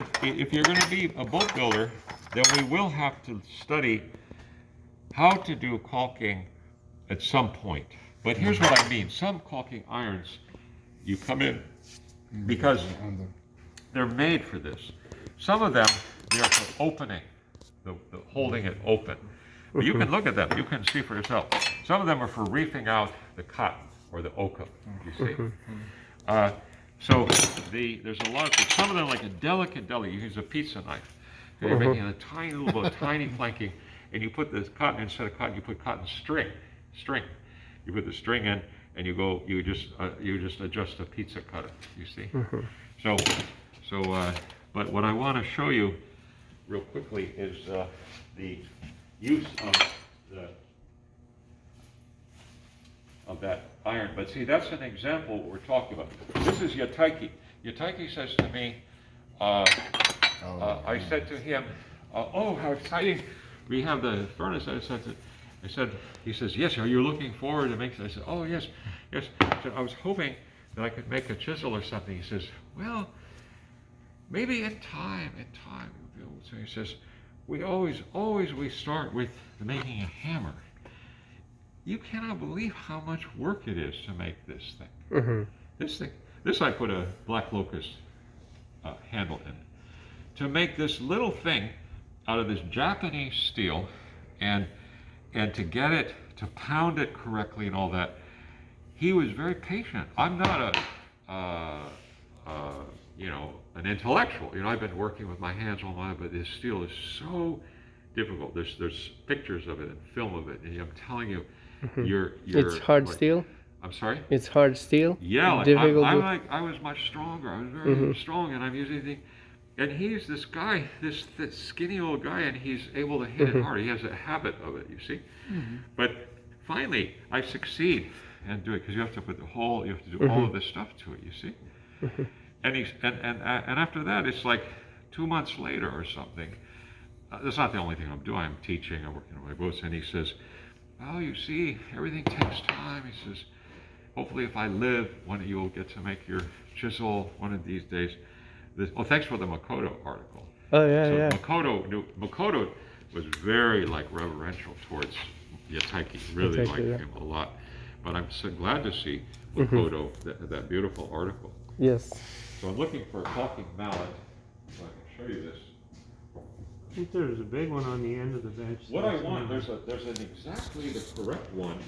if you're going to be a boat builder, then we will have to study how to do caulking at some point. But here's what I mean. Some caulking irons, you come in because they're made for this. Some of them, they're for opening, the holding it open. But you can look at them. You can see for yourself. Some of them are for reefing out the cotton or the oakum, you see. So there's a lot of things. Some of them like a delicate, you use a pizza knife. You're making a tiny little bit, tiny planking, and you put this cotton, instead of cotton, you put cotton string. You put the string in, and you just adjust a pizza cutter, you see. But what I want to show you real quickly is the use of that iron. But see, that's an example of what we're talking about. This is Yataiki. Yataiki says to me, I said to him, oh, how exciting, we have the furnace. He says, yes, are you looking forward to making it? I said, oh, yes. So I was hoping that I could make a chisel or something. He says, well, maybe in time. So he says, we start with making a hammer. You cannot believe how much work it is to make this thing. This I put a black locust handle in it. To make this little thing out of this Japanese steel and to get it, to pound it correctly and all that, he was very patient. I'm not an intellectual. I've been working with my hands all my life, but this steel is so difficult. There's pictures of it and film of it, and I'm telling you, it's hard steel. I'm sorry? It's hard steel. Yeah, I was much stronger. I was very strong, and I'm using the. And he's this guy, this skinny old guy, and he's able to hit it hard. He has a habit of it, you see. But finally, I succeed and do it because you have to put you have to do all of this stuff to it, you see. And after that, it's like 2 months later or something. That's not the only thing I'm doing. I'm teaching. I'm working on my boats, and he says, "Well, you see, everything takes time." He says, "Hopefully, if I live, one of you will get to make your chisel one of these days." Thanks for the Makoto article. Oh yeah. Makoto was very reverential towards Yataiki. Really liked him a lot. But I'm so glad to see Makoto that beautiful article. Yes. So I'm looking for a caulking mallet, so I can show you this. I think there's a big one on the end of the bench. What I want, there's an exactly the correct one.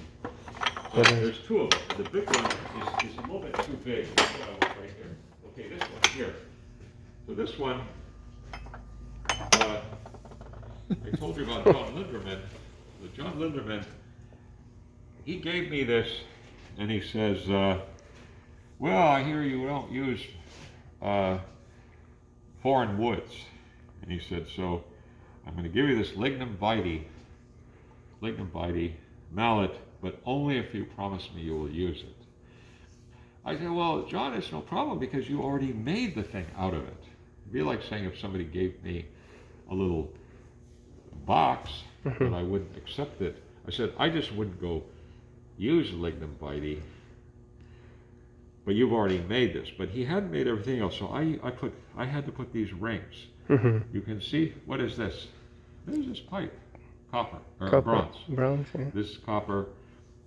So there's two of them. The big one is a little bit too big. This one right here. Okay, this one here. So this one, I told you about John Linderman. John Linderman, he gave me this, and he says, well, I hear you don't use foreign woods. And he said, so I'm going to give you this lignum vitae mallet, but only if you promise me you will use it. I said, well, John, it's no problem because you already made the thing out of it. It'd be like saying if somebody gave me a little box, but I wouldn't accept it. I said, I just wouldn't go use lignum vitae, but you've already made this. But he hadn't made everything else, so I had to put these rings. You can see, what is this? There's this pipe, copper. Bronze. Bronze, yeah. This copper,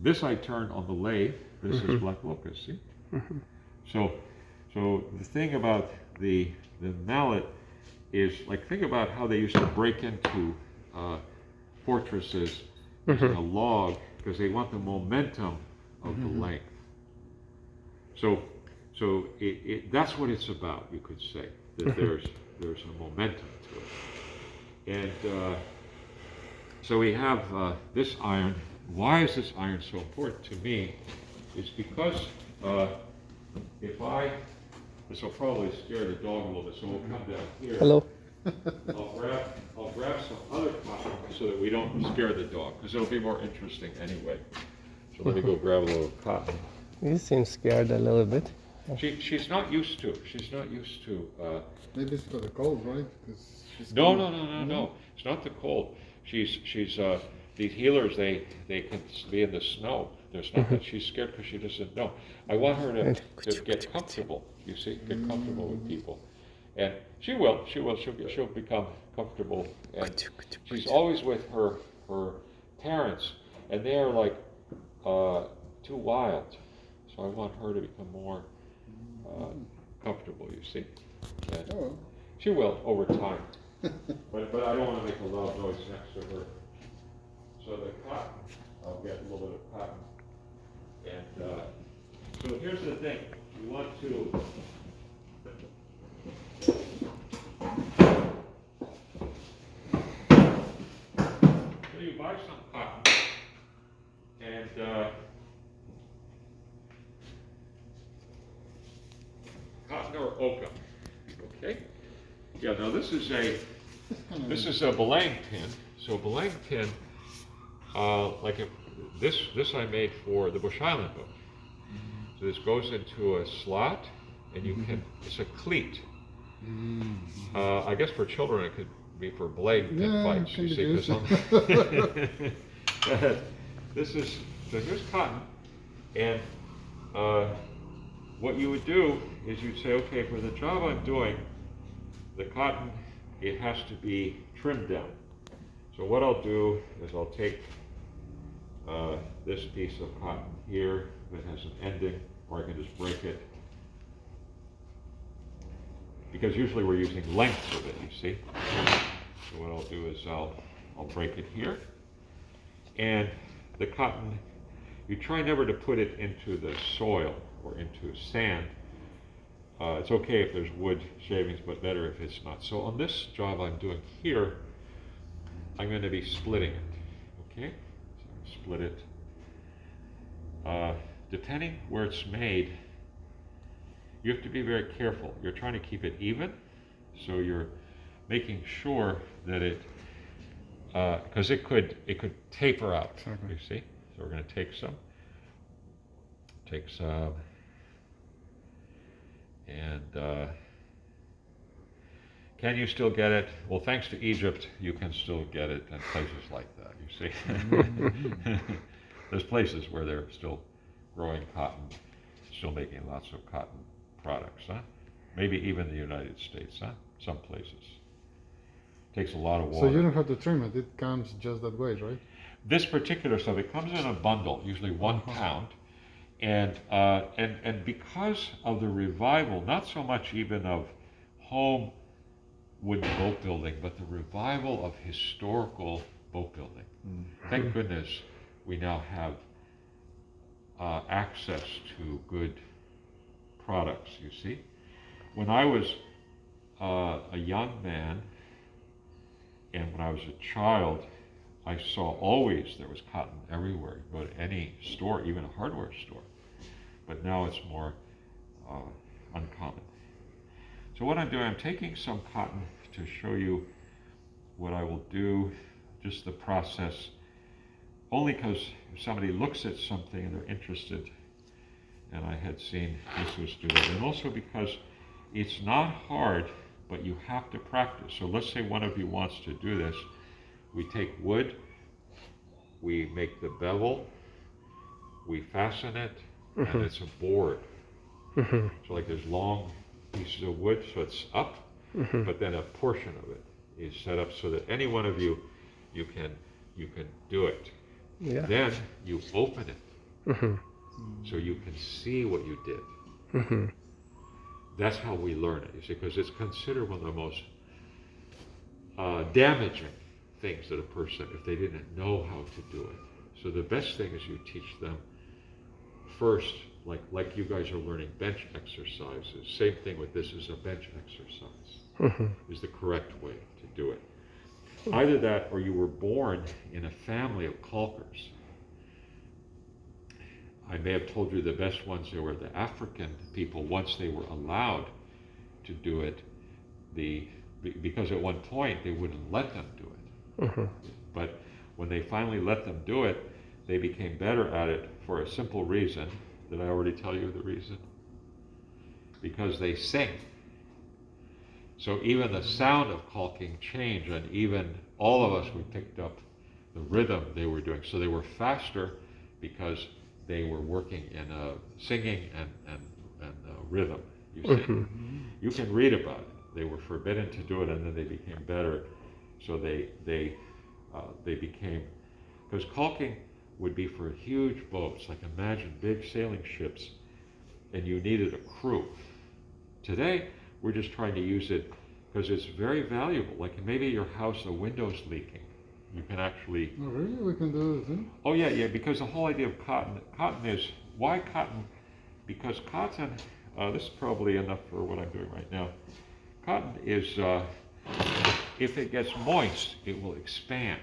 this I turned on the lathe. This is black locust, see? So the thing about the mallet is, think about how they used to break into fortresses using a log because they want the momentum of the length. So that's what it's about, you could say, that there's a momentum to it. And so we have this iron. Why is this iron so important to me? Is because this will probably scare the dog a little bit, so we'll come down here. Hello. I'll grab some other cotton so that we don't scare the dog, because it'll be more interesting anyway. So let me go grab a little cotton. You seem scared a little bit. She's not used to. Maybe it's for the cold, right? No. It's not the cold. She's these healers. They can be in the snow. There's not that she's scared because she doesn't know. I want her to get comfortable. You see, get comfortable with people. And she'll become comfortable. And she's always with her parents, and they are like too wild. So I want her to become more comfortable, you see. And Oh. she will over time. But I don't want to make a loud noise next to her. So the cotton, I'll get a little bit of cotton. And so here's the thing. You want to so you buy some cotton and cotton or oka. Okay? Yeah, now this is a belang pin. So belang pin, like this I made for the Bush Island boat. So this goes into a slot, and you can. It's a cleat. I guess for children it could be for blade pin fights. You see, because this is so here's cotton, and what you would do is you'd say, okay, for the job I'm doing, the cotton, it has to be trimmed down. So what I'll do is I'll take this piece of cotton here that has an ending, or I can just break it. Because usually we're using lengths of it, you see. So what I'll do is I'll break it here. And the cotton, you try never to put it into the soil or into sand. It's okay if there's wood shavings, but better if it's not. So on this job I'm doing here, I'm going to be splitting it. Okay? So split it. Depending where it's made, you have to be very careful. You're trying to keep it even, so you're making sure that it, because it could taper out. You see. So we're going to take some, and can you still get it? Well, thanks to Egypt, you can still get it in places like that. You see, there's places where they're still growing cotton, still making lots of cotton products, huh? Maybe even the United States, huh? Some places. Takes a lot of water. So you don't have to trim it, it comes just that way, right? This particular stuff, it comes in a bundle, usually 1 pound. And because of the revival, not so much even of home wooden boat building, but the revival of historical boat building. Thank goodness we now have access to good products, you see. When I was a young man, and when I was a child, I saw always there was cotton everywhere. You go to any store, even a hardware store. But now it's more uncommon. So what I'm doing, I'm taking some cotton to show you what I will do, just the process, only because if somebody looks at something and they're interested, and I had seen Jesus do it, and also because it's not hard, but you have to practice. So let's say one of you wants to do this. We take wood, we make the bevel, we fasten it, and it's a board. So like there's long pieces of wood, so it's up, but then a portion of it is set up so that any one of you can do it. Yeah. Then you open it, so you can see what you did. That's how we learn it, you see, because it's considered one of the most damaging things that a person, if they didn't know how to do it. So the best thing is you teach them first, like you guys are learning bench exercises. Same thing with this is a bench exercise, is the correct way to do it. Either that or you were born in a family of caulkers. I may have told you the best ones, they were the African people, once they were allowed to do it, because at one point they wouldn't let them do it. But when they finally let them do it, they became better at it for a simple reason. Did I already tell you the reason? Because they sing. So even the sound of caulking changed, and even all of us, we picked up the rhythm they were doing. So they were faster because they were working in a singing and rhythm, you see. You can read about it. they were forbidden to do it, and then they became better. So they became, because caulking would be for huge boats, like imagine big sailing ships, and you needed a crew. Today, we're just trying to use it because it's very valuable. Like maybe your house, the window's leaking. You can actually. Oh, really? We can do this thing? Oh yeah, because the whole idea of cotton is, why cotton? Because cotton, this is probably enough for what I'm doing right now. Cotton is, if it gets moist, it will expand.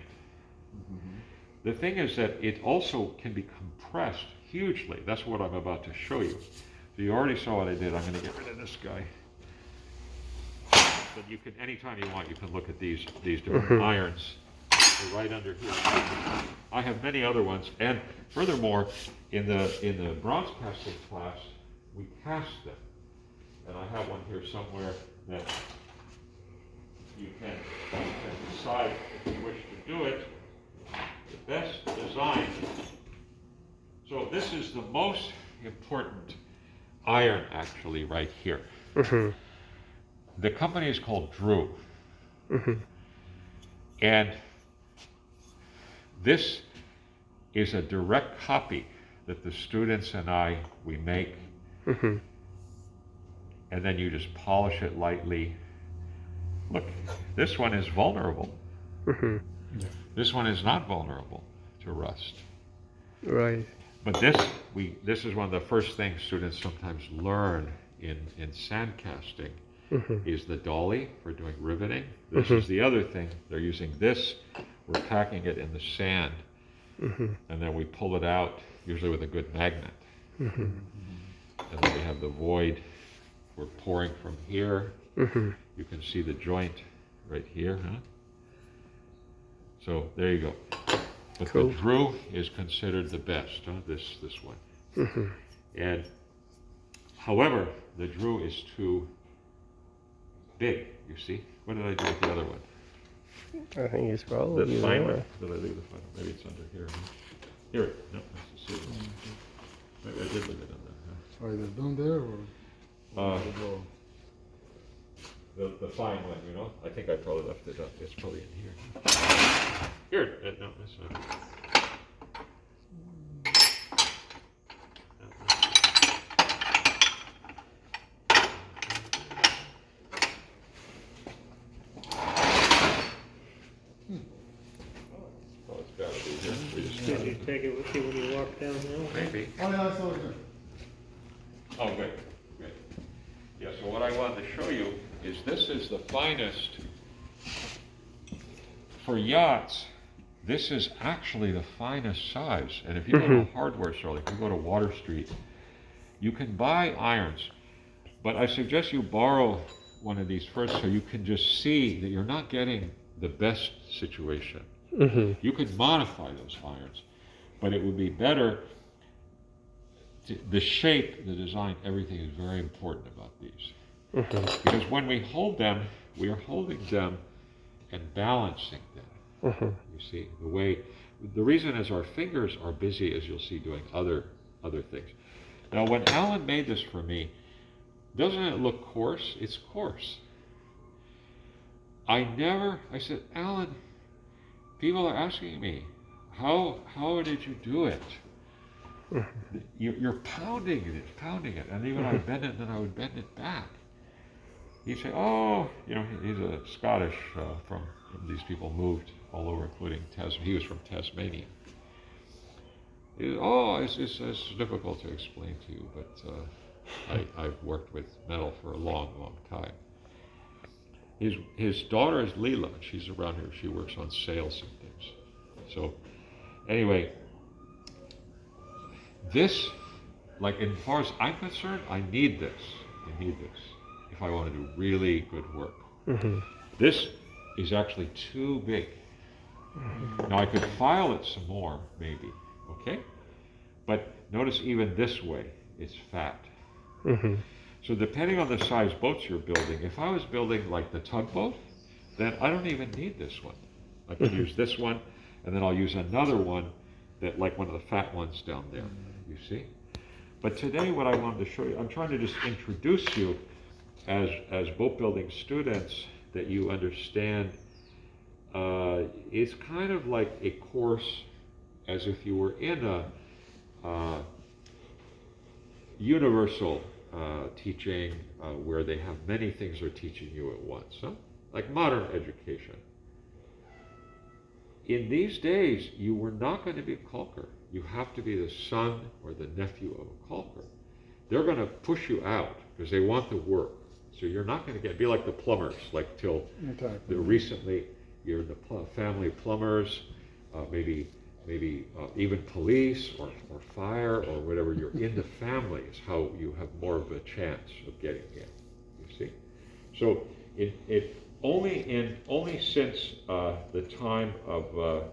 The thing is that it also can be compressed hugely. That's what I'm about to show you. So you already saw what I did. I'm going to get rid of this guy. But you can, anytime you want, you can look at these different irons. They're right under here. I have many other ones, and furthermore, in the bronze casting class, we cast them. And I have one here somewhere that you can decide if you wish to do it. The best design. So this is the most important iron, actually, right here. The company is called Drew. And this is a direct copy that the students and we make. And then you just polish it lightly. Look, this one is vulnerable. This one is not vulnerable to rust. Right. But this is one of the first things students sometimes learn in sand casting, is the dolly for doing riveting. This is the other thing. They're using this. We're packing it in the sand, and then we pull it out, usually with a good magnet. And then we have the void. We're pouring from here. You can see the joint right here, huh? So there you go. But cool. The Drew is considered the best, huh? This one. And however, the Drew is too big, you see? What did I do with the other one? I think it's probably The fine there. one? Did I leave the fine one? Maybe it's under here. Huh? Here, no, that's the silver one. Maybe I did leave it under. Huh? Either down there or below. The fine one, you know? I think I probably left it up. It's probably in here. Here, no, that's not. Oh, it's gotta be here. We just Did you take it with you when you walked down there? maybe. Oh, yeah, I saw it there. Oh, good, good. Yeah, so what I wanted to show you is this is the finest. For yachts, this is actually the finest size. And if you go to a hardware store, like you go to Water Street, you can buy irons. But I suggest you borrow one of these first so you can just see that you're not getting the best situation. You could modify those irons, but it would be better. The shape, the design, everything is very important about these. Because when we hold them, we are holding them and balancing them. You see, the reason is our fingers are busy, as you'll see, doing other things. Now, when Alan made this for me, doesn't it look coarse? It's coarse. I said, Alan, people are asking me, how did you do it? You're pounding it, and even I bend it, and then I would bend it back. He'd say, oh, you know, he's a Scottish from these people moved all over, including Tasmania. He was from Tasmania. He said, oh, it's difficult to explain to you, but I've worked with metal for a long, long time. His daughter is Leela. She's around here. She works on sales and things. So, anyway, this, like, as far as I'm concerned, I need this. If I want to do really good work. This is actually too big. Now I could file it some more, maybe, okay? But notice even this way, it's fat. So depending on the size boats you're building, if I was building like the tugboat, then I don't even need this one. I can use this one, and then I'll use another one that, like one of the fat ones down there, you see? But today what I wanted to show you, I'm trying to just introduce you as boat building students that you understand, it's kind of like a course as if you were in a universal teaching where they have many things they're teaching you at once, huh? Like modern education. In these days, you were not going to be a caulker. You have to be the son or the nephew of a caulker. They're going to push you out because they want the work. So you're not going to be like the plumbers, like till Exactly. recently, you're the family of plumbers, maybe even police or fire or whatever. You're in the family is how you have more of a chance of getting in. You see, so it only since the time of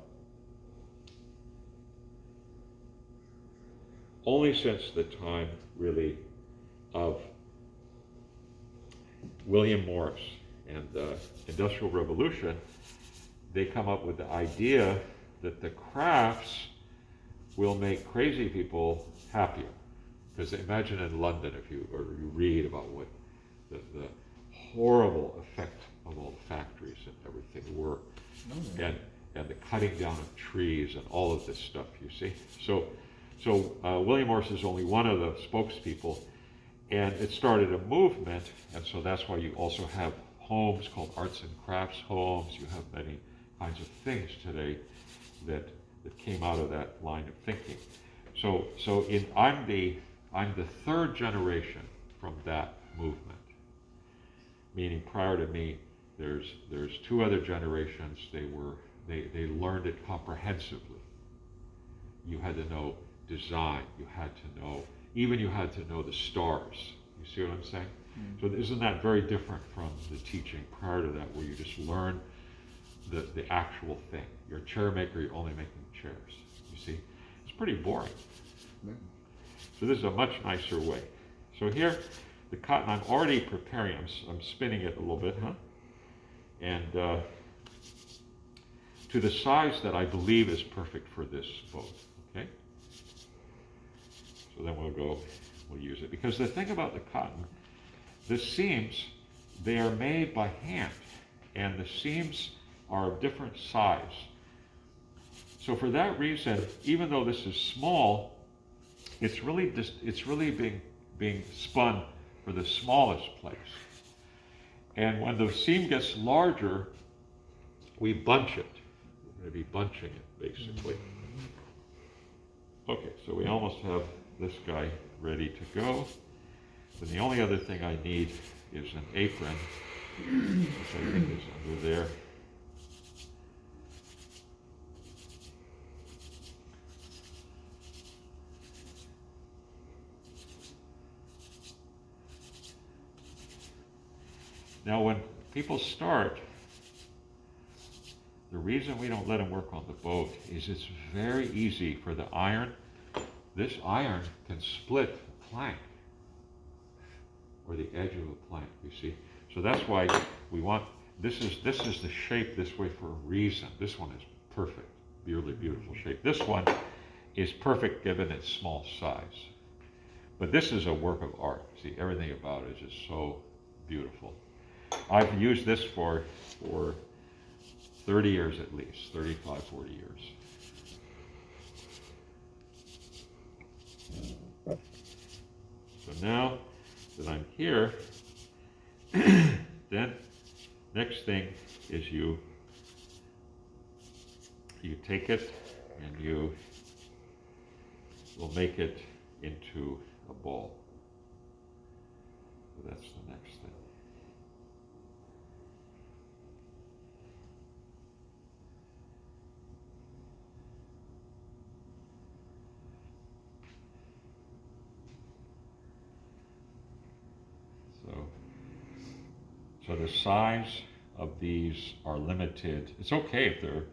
really of William Morris and the Industrial Revolution, they come up with the idea that the crafts will make crazy people happier. Because imagine in London, if you read about what the horrible effect of all the factories and everything were, and the cutting down of trees and all of this stuff, you see. So William Morris is only one of the spokespeople, and it started a movement, and so that's why you also have homes called arts and crafts homes. You have many kinds of things today that came out of that line of thinking. I'm the third generation from that movement. Meaning prior to me, there's two other generations. They learned it comprehensively. You had to know design. You had to know the stars. You see what I'm saying? So isn't that very different from the teaching prior to that, where you just learn the actual thing? You're a chair maker, you're only making chairs. You see? It's pretty boring. Yeah. So this is a much nicer way. So here, the cotton I'm already preparing, I'm spinning it a little bit, huh? And to the size that I believe is perfect for this boat, okay? So then we'll use it. Because the thing about the cotton, the seams, they are made by hand, and the seams are of different size. So for that reason, even though this is small, it's really being spun for the smallest place. And when the seam gets larger, we bunch it. We're going to be bunching it, basically. Okay, so we almost have this guy ready to go. Then the only other thing I need is an apron, which I think is under there. Now, when people start, the reason we don't let them work on the boat is it's very easy for the iron. This iron can split a plank or the edge of a plank, you see. So that's why we want, this is the shape this way for a reason. This one is perfect, really beautiful shape. This one is perfect given its small size. But this is a work of art. See, everything about it is just so beautiful. I've used this for 30 years at least, 35, 40 years. So now that I'm here, then next thing is you take it and you will make it into a ball. So that's the next thing. So the size of these are limited. It's okay if they're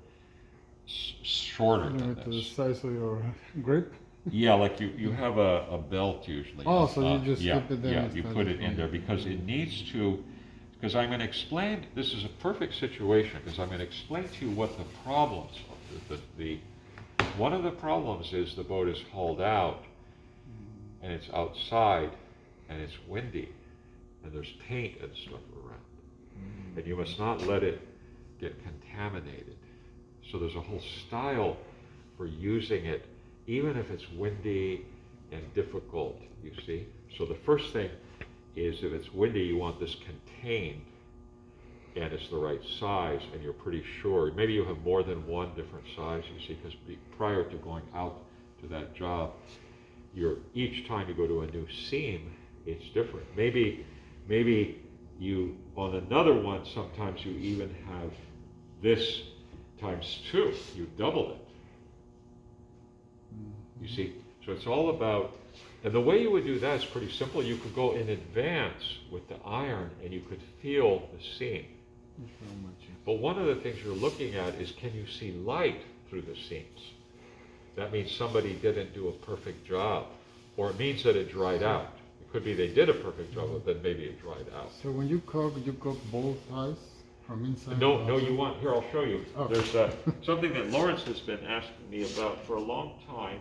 shorter than Limit to the this. size of your grip. Yeah, like you have a belt usually. Oh, so you just yeah, slip it there. yeah, and you slide put it in there on. because it needs to, because I'm going to explain, this is a perfect situation because I'm going to explain to you what the problems are. One of the problems is the boat is hauled out and it's outside and it's windy and there's paint and stuff around. And you must not let it get contaminated. So there's a whole style for using it, even if it's windy and difficult, you see. So the first thing is, if it's windy, you want this contained, and it's the right size, and you're pretty sure. Maybe you have more than one different size, you see, because prior to going out to that job, each time you go to a new seam, it's different. Maybe you, on another one, sometimes you even have this times 2, you doubled it. You see, so it's all about, and the way you would do that is pretty simple. You could go in advance with the iron and you could feel the seam. But one of the things you're looking at is, can you see light through the seams? That means somebody didn't do a perfect job, or it means that it dried out. It could be they did a perfect job, but then maybe it dried out. So when you cook both sides from inside? No, you want, here, I'll show you. Oh. There's something that Lawrence has been asking me about for a long time,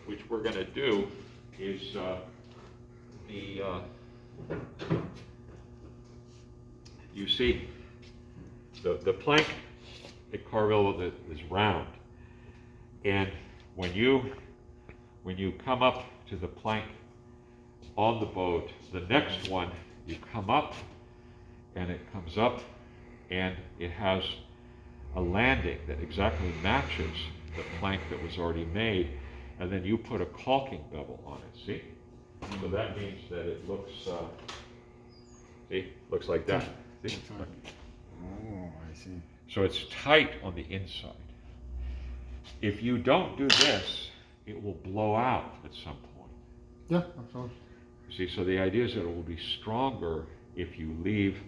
which we're going to do, is you see, the plank at Carville is round, and when you come up to the plank on the boat, the next one, you come up, and it comes up, and it has a landing that exactly matches the plank that was already made, and then you put a caulking bevel on it, see? So that means that it looks, see, looks like that. See? Oh, I see. So it's tight on the inside. If you don't do this, it will blow out at some point. Yeah, absolutely. You see, so the idea is that it will be stronger if you leave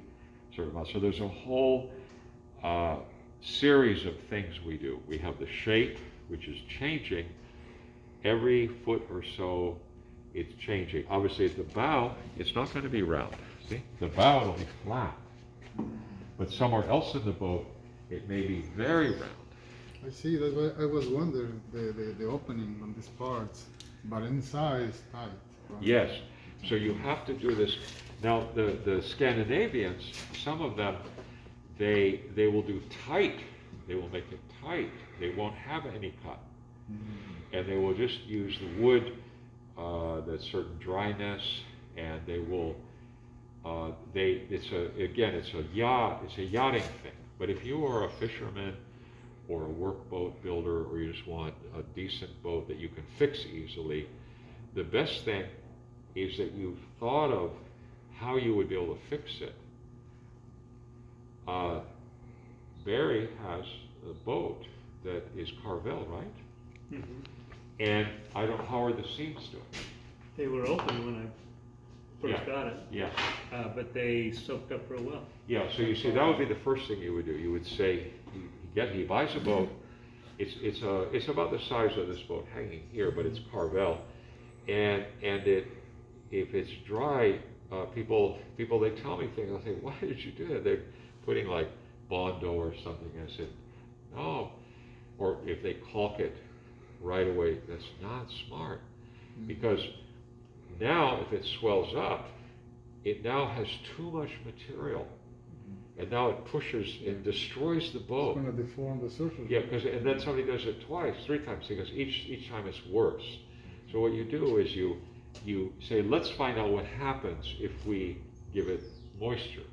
certain amounts. So there's a whole series of things we do. We have the shape, which is changing. Every foot or so, it's changing. Obviously, at the bow, it's not going to be round. See, the bow will be flat. But somewhere else in the boat, it may be very round. I see. That's why I was wondering the opening on these parts, but inside is tight. Right? Yes. So you have to do this. Now, the Scandinavians, some of them, they will do tight. They will make it tight. They won't have any cut. And they will just use the wood, that's certain dryness, and they will, it's a yachting thing. But if you are a fisherman or a workboat builder, or you just want a decent boat that you can fix easily, the best thing is that you've thought of how you would be able to fix it. Barry has a boat that is Carvel, right? Mm-hmm. And I don't know, how are the seams doing? They were open when I first got it, Yeah, but they soaked up real well. yeah. So you see, that would be the first thing you would do. You would say, he buys a boat. It's about the size of this boat hanging here, but it's Carvel, and if it's dry, people they tell me things. I say, why did you do that? They're putting like Bondo or something. I said, no. Or if they caulk it right away, that's not smart, because now if it swells up, it now has too much material, and now it pushes and destroys the boat. It's going to deform the surface. Yeah, and then somebody does it twice, 3 times, because each time it's worse. So what you do is you say, let's find out what happens if we give it moisture.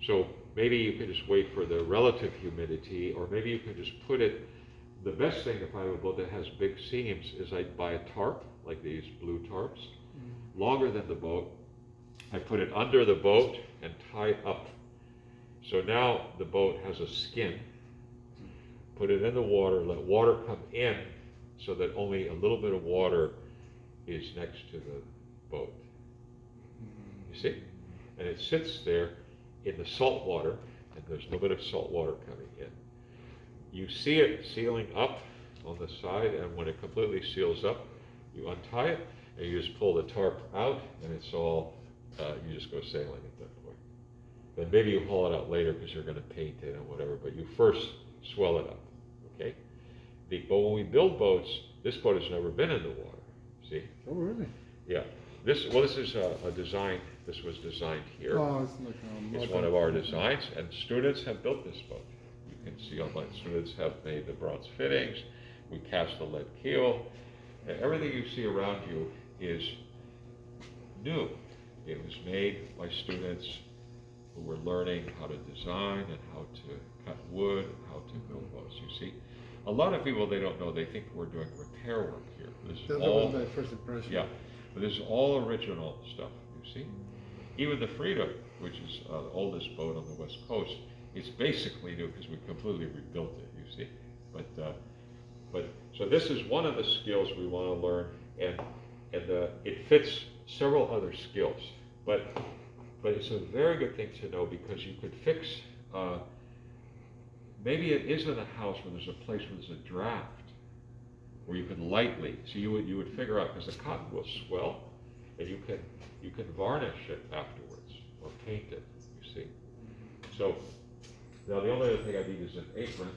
So maybe you could just wait for the relative humidity, or maybe you could just put it. The best thing if I have a boat that has big seams is I'd buy a tarp, like these blue tarps, longer than the boat. I put it under the boat and tie it up. So now the boat has a skin. Put it in the water, let water come in, so that only a little bit of water is next to the boat. You see? And it sits there in the salt water, and there's a little bit of salt water coming in. You see it sealing up on the side, and when it completely seals up, you untie it, and you just pull the tarp out, and it's all, you just go sailing at that point. Then maybe you haul it out later because you're going to paint it and whatever, but you first swell it up, okay? But when we build boats, this boat has never been in the water, see? Oh, really? Yeah. this is a design, this was designed here. Oh, it's like a It's one of our designs, and students have built this boat. You can see all my students have made the bronze fittings, we cast the lead keel, and everything you see around you is new. It was made by students who were learning how to design and how to cut wood and how to build boats, you see. A lot of people, they don't know, they think we're doing repair work here. This is That all, was my first impression. yeah, but this is all original stuff, you see. Even the Freedom, which is the oldest boat on the West Coast, it's basically new because we completely rebuilt it, you see. But so this is one of the skills we want to learn, and it fits several other skills. But it's a very good thing to know because you could fix. Maybe it isn't a house where there's a place where there's a draft, where you can lightly. So you would figure out because the cotton will swell, and you can varnish it afterwards or paint it. You see. So now the only other thing I need is an apron.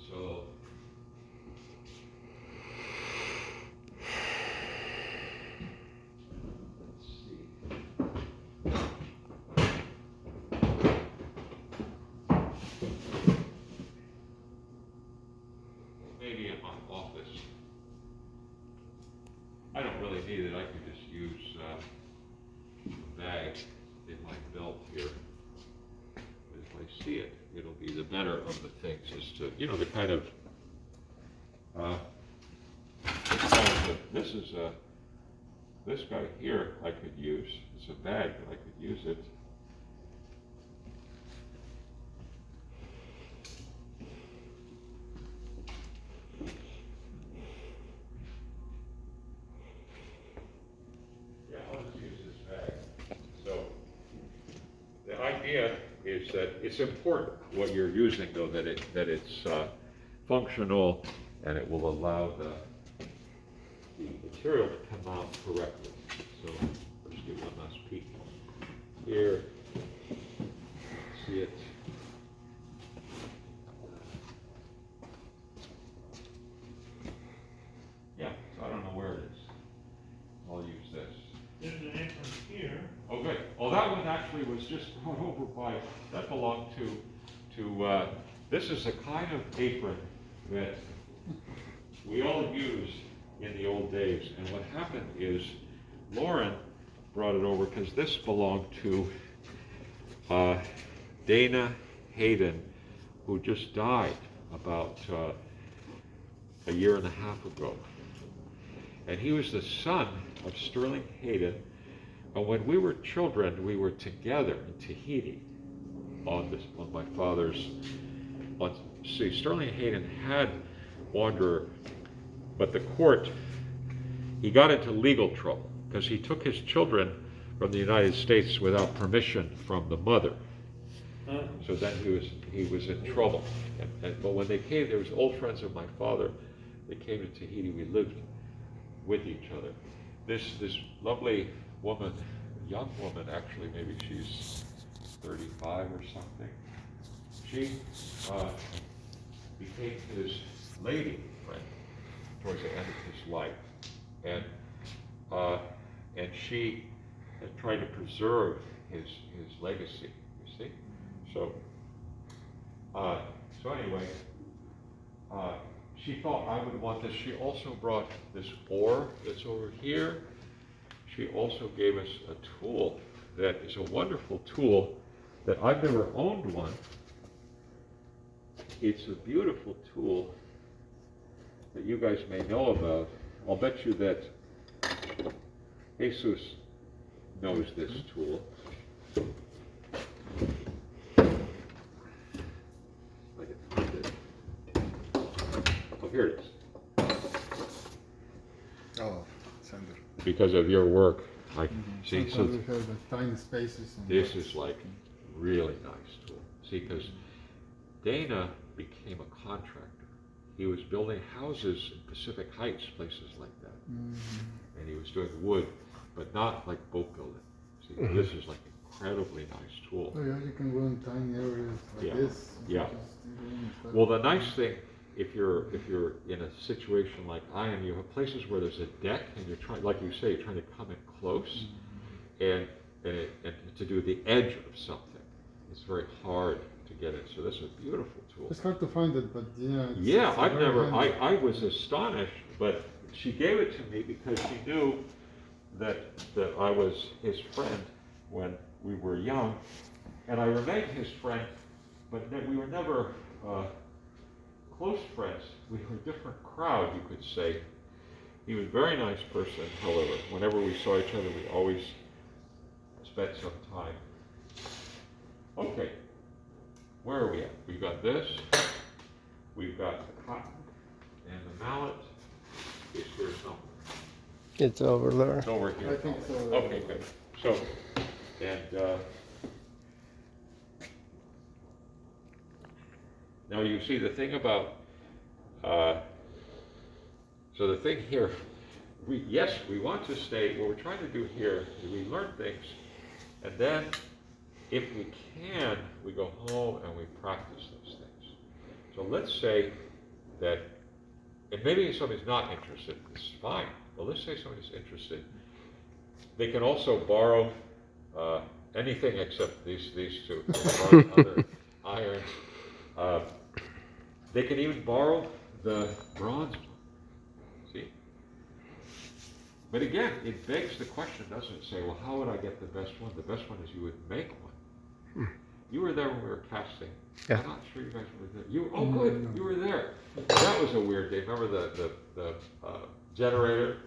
So. Maybe in my office. I don't really need it. I could just use a bag in my belt here. If I see it, it'll be the better of the things. Is to, the kind of this guy here I could use. It's a bag, but I could use it. Is that it's important what you're using, though, that it's functional and it will allow the material to come out correctly. So let's do one last peek here. See it. Yeah, so I don't know where it is. I'll use this. There's an apron here. Oh, good. Oh, that one actually was just brought over by, that belonged to this is a kind of apron that we all used in the old days. And what happened is Lauren brought it over because this belonged to Dana Hayden, who just died about a year and a half ago. And he was the son of Sterling Hayden. And when we were children, we were together in Tahiti on my father's. See, Sterling Hayden had Wanderer, but the court, he got into legal trouble because he took his children from the United States without permission from the mother. So then he was in trouble. But when they came, there was old friends of my father. They came to Tahiti. We lived with each other. This lovely woman, young woman actually, maybe she's 35 or something. She became his lady friend towards the end of his life, and she had tried to preserve his legacy. You see, so anyway. She thought I would want this. She also brought this oar that's over here. She also gave us a tool that is a wonderful tool that I've never owned one. It's a beautiful tool that you guys may know about. I'll bet you that Jesus knows this tool. Here it is. Oh, Sander. Because of your work, I see. So we have the tiny spaces. this is like really nice tool. See, because Dana became a contractor. He was building houses in Pacific Heights, places like that, and he was doing wood, but not like boat building. See, this is like incredibly nice tool. Oh yeah, you can go in tiny areas like Yeah. this. Yeah. Well, the nice thing if you're in a situation like I am, you have places where there's a deck and you're trying, like you say, you're trying to come in close and to do the edge of something. It's very hard to get it. So this is a beautiful tool. It's hard to find it, but yeah. Yeah, it's I've very never, handy. I was astonished, but she gave it to me because she knew that I was his friend when we were young, and I remained his friend, but we were never close friends. We were a different crowd, you could say. He was a very nice person, however. Whenever we saw each other, we always spent some time. Okay, where are we at? We've got this, we've got the cotton, and the mallet is here somewhere. It's over there. It's over here. I think so. Okay, good. So, and now you see the thing about, so the thing here, yes, we want to stay, what we're trying to do here is we learn things, and then if we can, we go home and we practice those things. So let's say that, and maybe somebody's not interested, it's fine, but let's say somebody's interested. They can also borrow anything except these two, other irons. They can even borrow the bronze one, see? But again, it begs the question, doesn't it? Say, well, how would I get the best one? The best one is you would make one. You were there when we were casting. Yeah. I'm not sure you guys were there. You, oh good, you were there. That was a weird day. Remember the generator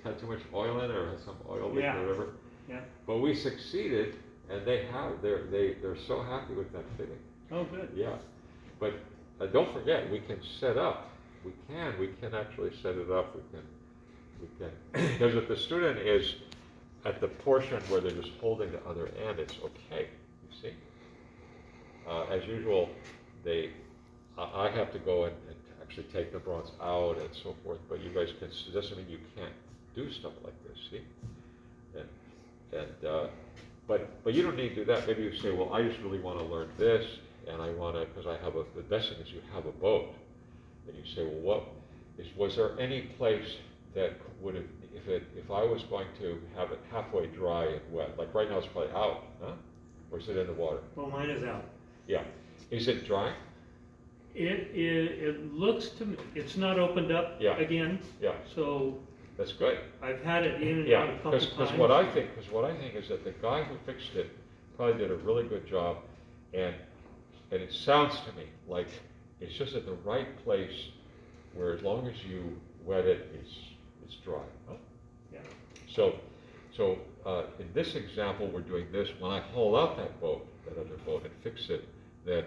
had too much oil in it or had some oil leak Yeah. or whatever? Yeah. But we succeeded, and they're so happy with that fitting. Oh, good. Yeah, but don't forget, we can set up. We can actually set it up. We can because if the student is at the portion where they're just holding the other end, it's okay. You see, as usual, I have to go and actually take the bronze out and so forth. But you guys can. It doesn't mean you can't do stuff like this. See, but you don't need to do that. Maybe you say, well, I just really want to learn this. And I want to, because I have the best thing is you have a boat. And you say, well, was there any place that would have, if I was going to have it halfway dry and wet, like right now it's probably out, huh? Or is it in the water? Well, mine is out. Yeah. Is it dry? It looks to me, it's not opened up Yeah. again. Yeah. So That's good. I've had it in and out Yeah, a couple times. because what I think is that the guy who fixed it probably did a really good job, and it sounds to me like it's just at the right place where as long as you wet it, it's dry. Huh? Yeah. So in this example, we're doing this. When I haul out that other boat, and fix it, then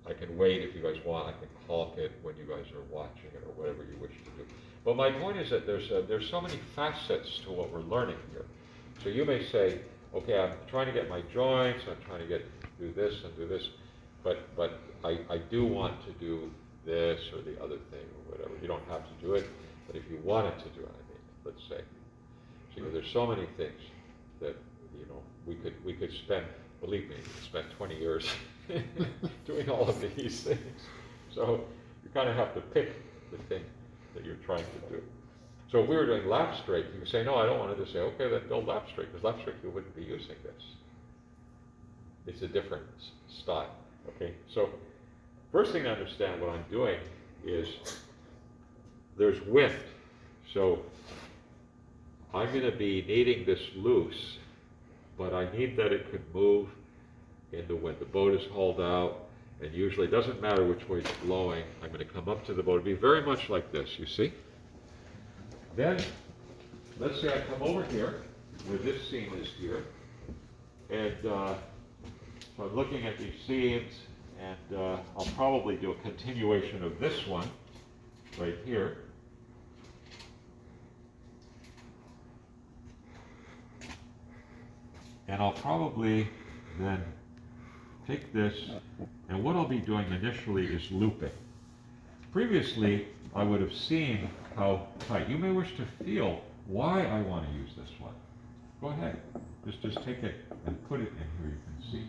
I can wait if you guys want. I can caulk it when you guys are watching it or whatever you wish to do. But my point is that there's so many facets to what we're learning here. So you may say, okay, I'm trying to get my joints. I'm trying to do this and do this. But I do want to do this or the other thing or whatever. You don't have to do it, but if you wanted to do it, let's say. So there's so many things that we could spend. Believe me, we could spend 20 years doing all of these things. So you kind of have to pick the thing that you're trying to do. So if we were doing lap straight, you would say, no, I don't want to say, okay, then build lap straight, because lap straight you wouldn't be using this. It's a different style. Okay, so first thing to understand what I'm doing is there's wind. So I'm going to be needing this loose, but I need that it could move in the wind. The boat is hauled out, and usually it doesn't matter which way it's blowing. I'm going to come up to the boat. It'll be very much like this, you see? Then, let's say I come over here, where this seam is here, and so I'm looking at these seams, and I'll probably do a continuation of this one right here. And I'll probably then take this, and what I'll be doing initially is looping. Previously, I would have seen how tight. You may wish to feel why I want to use this one. Go ahead. Just take it and put it in here, you can see.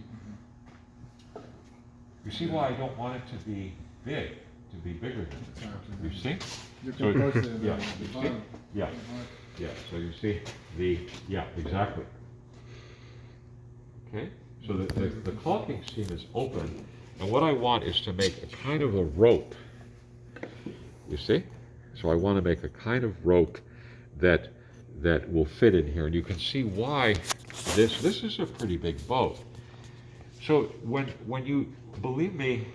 You see why I don't want it to be big. to be bigger than this. Exactly. You see? You So- can push the, yeah, the you see? bottom. Yeah. Yeah, so you see yeah, exactly. Okay, so the caulking seam is open, and what I want is to make a kind of a rope. You see? So I want to make a kind of rope that will fit in here, and you can see why this is a pretty big boat. So when you believe me,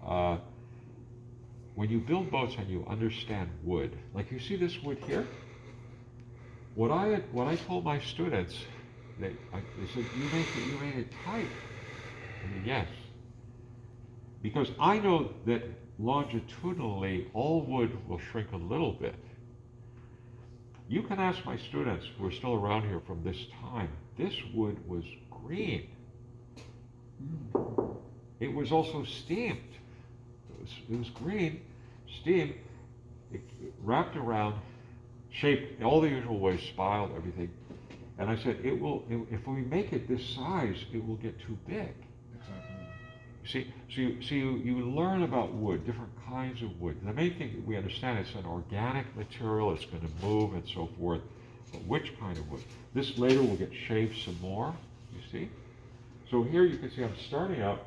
uh, when you build boats and you understand wood, like you see this wood here, what I told my students, they said, you made it tight. I mean, yes, because I know that longitudinally all wood will shrink a little bit. You can ask my students who are still around here from this time. This wood was green. It was also steamed. It was green, steamed, it wrapped around, shaped all the usual ways, spiraled, everything. And I said, if we make it this size, it will get too big. Exactly. See, so you learn about wood, different kinds of wood. The main thing that we understand, it's an organic material, it's going to move and so forth. But which kind of wood? This later will get shaved some more, you see? So here you can see I'm starting out.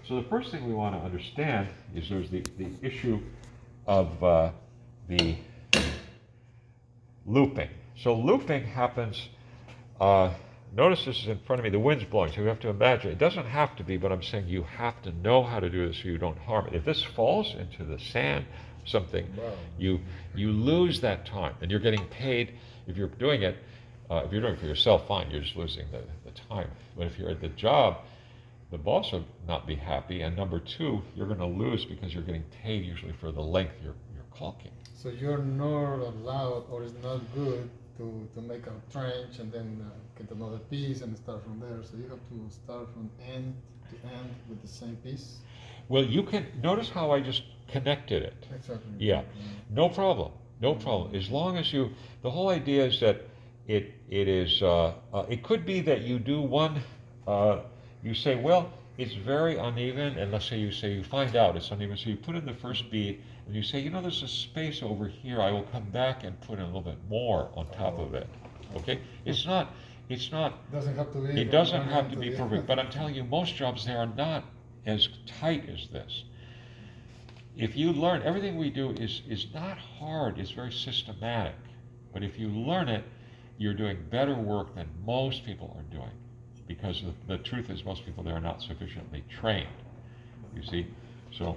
So the first thing we want to understand is there's the issue of the looping. So looping happens, notice this is in front of me, the wind's blowing, so you have to imagine, it doesn't have to be, but I'm saying you have to know how to do this so you don't harm it. If this falls into the sand, something, Wow. you lose that time, and you're getting paid, if you're doing it, if you're doing it for yourself, fine, you're just losing the time. But if you're at the job, the boss will not be happy, and number two, you're going to lose because you're getting paid usually for the length you're caulking. So you're not allowed, or it's not good to make a trench and then get another piece and start from there. So you have to start from end to end with the same piece. Well, you can notice how I just connected it. Exactly. Yeah, no problem, no problem. As long as the whole idea is that it is, it could be that you do one, you say, well, it's very uneven, and let's say you find out it's uneven, so you put in the first bead, and you say, there's a space over here, I will come back and put in a little bit more on top of it, okay? It's not, Doesn't have to be. it doesn't have to be perfect, but I'm telling you, most jobs, they are not as tight as this. If you learn, everything we do is not hard, it's very systematic, but if you learn it, you're doing better work than most people are doing, because the truth is most people, they are not sufficiently trained, you see? So,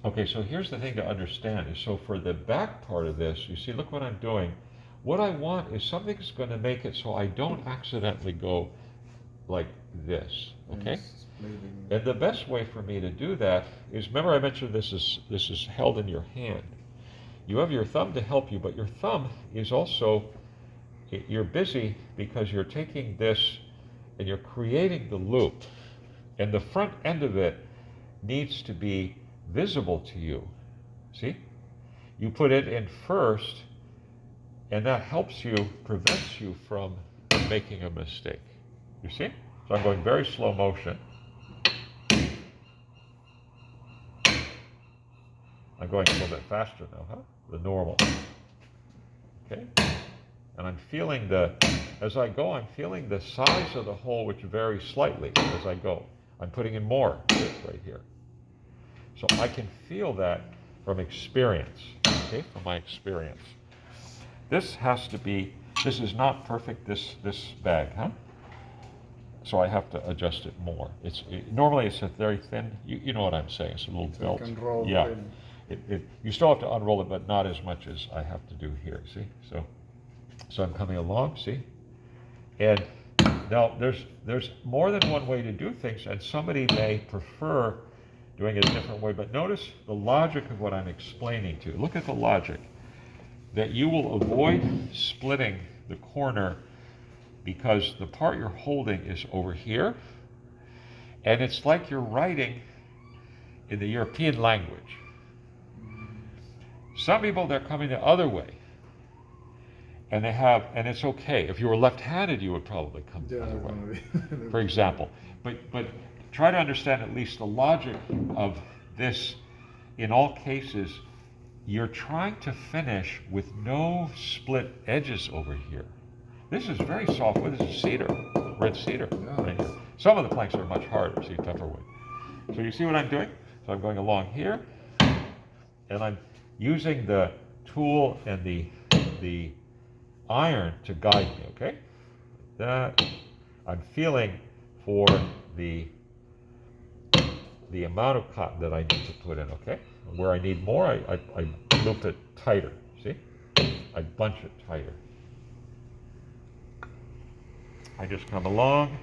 okay, so here's the thing to understand is, so for the back part of this, you see, look what I'm doing. What I want is something that's going to make it so I don't accidentally go like this, okay? And the best way for me to do that is, remember I mentioned this is held in your hand. You have your thumb to help you, but your thumb is also, you're busy because you're taking this and you're creating the loop, and the front end of it needs to be visible to you. See? You put it in first, and that helps you, prevents you from making a mistake. You see? So I'm going very slow motion. I'm going a little bit faster now, huh? The normal. Okay? And I'm feeling as I go, I'm feeling the size of the hole, which varies slightly as I go. I'm putting in more right here. So I can feel that from experience, okay, from my experience. This is not perfect, this bag, huh? So I have to adjust it more. Normally it's a very thin, you know what I'm saying, it's a little So belt. you can roll yeah. it. You still have to unroll it, but not as much as I have to do here, see? So I'm coming along, see? And now there's more than one way to do things, and somebody may prefer doing it a different way, but notice the logic of what I'm explaining to you. Look at the logic. That you will avoid splitting the corner because the part you're holding is over here, and it's like you're writing in the European language. Some people, they're coming the other way, and it's okay. If you were left-handed, you would probably come the other way, for example. But try to understand at least the logic of this in all cases, you're trying to finish with no split edges over here. This is very soft wood. This is cedar, red cedar. Yeah. Right here. Some of the planks are much harder, see, tougher wood. So you see what I'm doing? So I'm going along here, and I'm using the tool and the iron to guide me, okay? That I'm feeling for the amount of cotton that I need to put in, okay? Where I need more, I loop it tighter, see? I bunch it tighter. I just come along